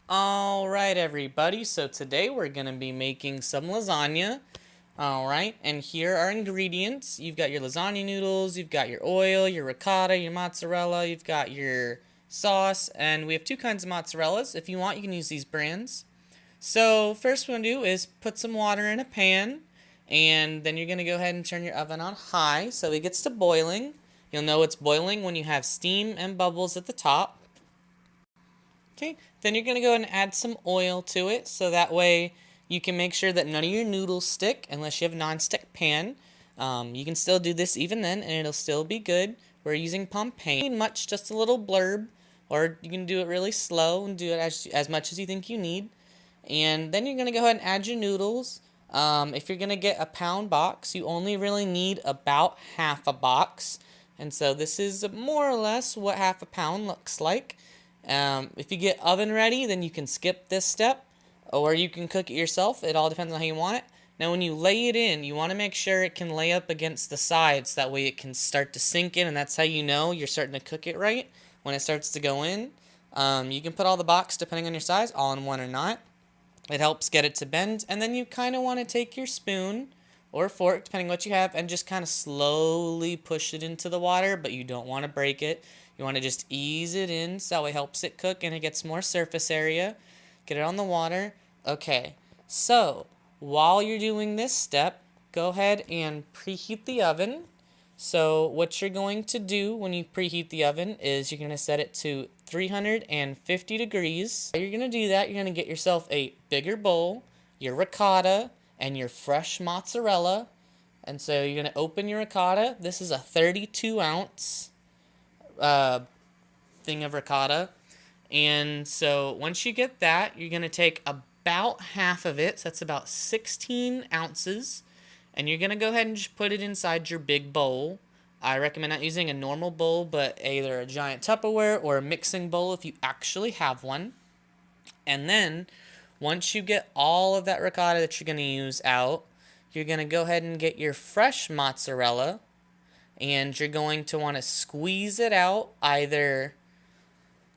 Alright everybody, so today we're going to be making some lasagna. Alright, and here are ingredients. You've got your lasagna noodles, you've got your oil, your ricotta, your mozzarella, you've got your sauce, and we have two kinds of mozzarellas. If you want, you can use these brands. So first what we're going to do is put some water in a pan, and then you're going to go ahead and turn your oven on high so it gets to boiling. You'll know it's boiling when you have steam and bubbles at the top. Okay, then you're going to go and add some oil to it so that way you can make sure that none of your noodles stick unless you have a non-stick pan. You can still do this even then and it'll still be good. We're using Pompeii, much just a little blurb, or you can do it really slow and do it as much as you think you need. And then you're going to go ahead and add your noodles. If you're going to get a pound box, you only really need about half a box. And so this is more or less what half a pound looks like. If you get oven ready, then you can skip this step, or you can cook it yourself. It all depends on how you want it. Now when you lay it in, you want to make sure it can lay up against the sides. That way it can start to sink in, and that's how you know you're starting to cook it right, when it starts to go in. You can put all the box, depending on your size, all in one or not. It helps get it to bend, and then you kind of want to take your spoon or fork, depending on what you have, and just kind of slowly push it into the water, but you don't want to break it. You want to just ease it in so it helps it cook and it gets more surface area. Get it on the water. Okay, so while you're doing this step, go ahead and preheat the oven. So what you're going to do when you preheat the oven is you're going to set it to 350 degrees. You're going to do that. You're going to get yourself a bigger bowl, your ricotta, and your fresh mozzarella. And so you're going to open your ricotta. This is a 32 ounce thing of ricotta. And so once you get that, you're going to take about half of it. So that's about 16 ounces. And you're going to go ahead and just put it inside your big bowl. I recommend not using a normal bowl, but either a giant Tupperware or a mixing bowl if you actually have one. And then once you get all of that ricotta that you're going to use out, you're going to go ahead and get your fresh mozzarella. And you're going to want to squeeze it out either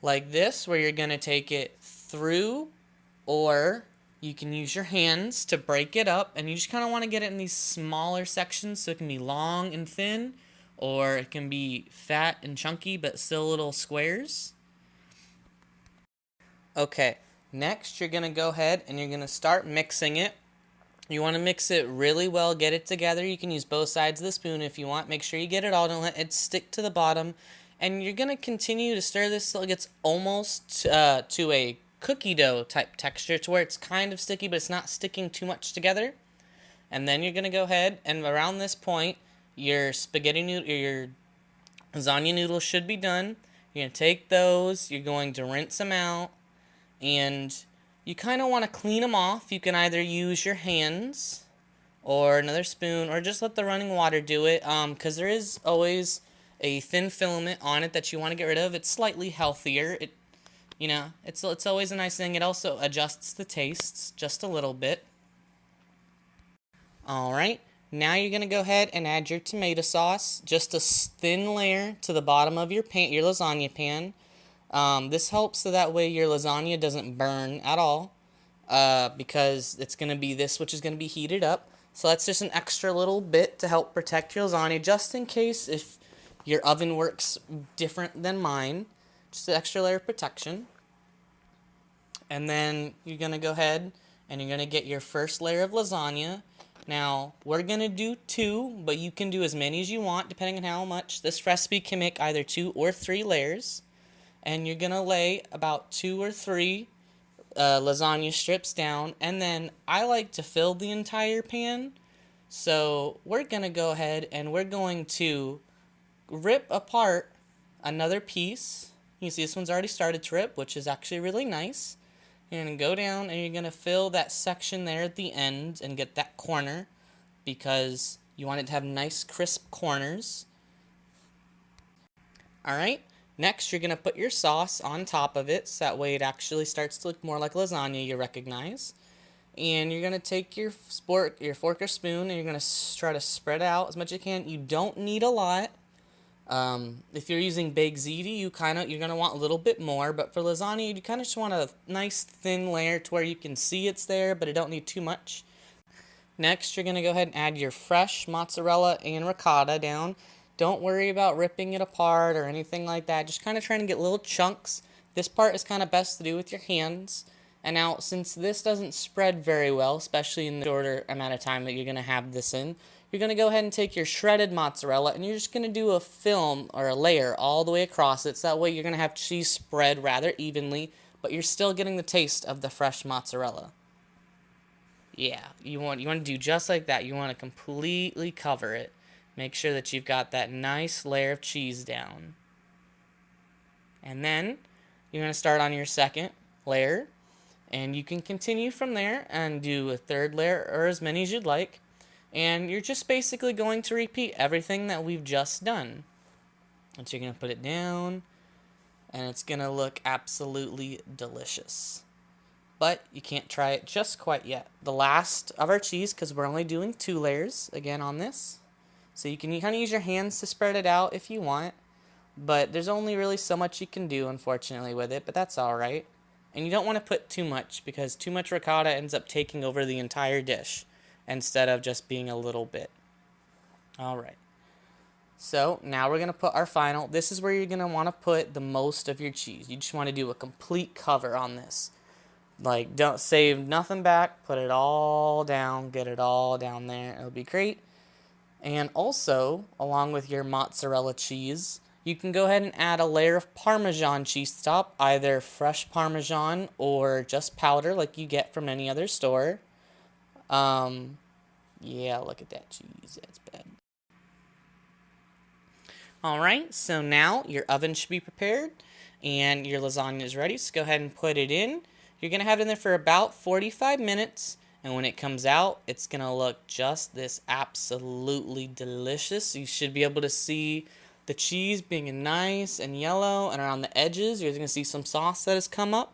like this, where you're going to take it through, or you can use your hands to break it up, and you just kind of want to get it in these smaller sections so it can be long and thin, or it can be fat and chunky but still little squares. Okay, next you're going to go ahead and you're going to start mixing it. You want to mix it really well, get it together. You can use both sides of the spoon if you want. Make sure you get it all, don't let it stick to the bottom. And you're going to continue to stir this till it gets almost to a cookie dough type texture, to where it's kind of sticky, but it's not sticking too much together. And then you're going to go ahead, and around this point, your spaghetti noodle, your lasagna noodles should be done. You're going to take those, you're going to rinse them out, and you kind of want to clean them off. You can either use your hands or another spoon, or just let the running water do it, because there is always a thin filament on it that you want to get rid of. It's slightly healthier. It's always a nice thing. It also adjusts the tastes just a little bit. Alright, now you're going to go ahead and add your tomato sauce, just a thin layer to the bottom of your pan, your lasagna pan. This helps so that way your lasagna doesn't burn at all, because it's going to be this, which is going to be heated up. So that's just an extra little bit to help protect your lasagna, just in case if your oven works different than mine. Just an extra layer of protection. And then you're going to go ahead and you're going to get your first layer of lasagna. Now, we're going to do 2, but you can do as many as you want, depending on how much. This recipe can make either 2 or 3 layers. And you're going to lay about 2 or 3 lasagna strips down. And then I like to fill the entire pan. So we're going to go ahead and we're going to rip apart another piece. You see this one's already started to rip, which is actually really nice. You're going to go down and you're going to fill that section there at the end and get that corner, because you want it to have nice crisp corners. Alright, next you're going to put your sauce on top of it, so that way it actually starts to look more like lasagna you recognize. And you're going to take your fork or spoon, and you're going to try to spread it out as much as you can. You don't need a lot. If you're using baked ziti, you're gonna want a little bit more, but for lasagna, you kind of just want a nice thin layer to where you can see it's there, but it don't need too much. Next, you're gonna go ahead and add your fresh mozzarella and ricotta down. Don't worry about ripping it apart or anything like that. Just kind of trying to get little chunks. This part is kind of best to do with your hands. And now, since this doesn't spread very well, especially in the shorter amount of time that you're gonna have this in, you're going to go ahead and take your shredded mozzarella and you're just going to do a film or a layer all the way across it. So that way you're going to have cheese spread rather evenly, but you're still getting the taste of the fresh mozzarella. Yeah, you want to do just like that. You want to completely cover it. Make sure that you've got that nice layer of cheese down. And then you're going to start on your second layer. And you can continue from there and do a third layer or as many as you'd like. And you're just basically going to repeat everything that we've just done. And so you're going to put it down, and it's going to look absolutely delicious. But you can't try it just quite yet. The last of our cheese, because we're only doing 2 layers again on this. So you can kind of use your hands to spread it out if you want. But there's only really so much you can do, unfortunately, with it. But that's alright. And you don't want to put too much, because too much ricotta ends up taking over the entire dish, instead of just being a little bit. Alright. So now we're going to put our final. This is where you're going to want to put the most of your cheese. You just want to do a complete cover on this. Like, don't save nothing back. Put it all down. Get it all down there. It'll be great. And also, along with your mozzarella cheese, you can go ahead and add a layer of Parmesan cheese top. Either fresh Parmesan or just powder like you get from any other store. Yeah, look at that cheese. That's bad. Alright, so now your oven should be prepared and your lasagna is ready. So go ahead and put it in. You're going to have it in there for about 45 minutes. And when it comes out, it's going to look just this absolutely delicious. You should be able to see the cheese being nice and yellow. And around the edges, you're going to see some sauce that has come up.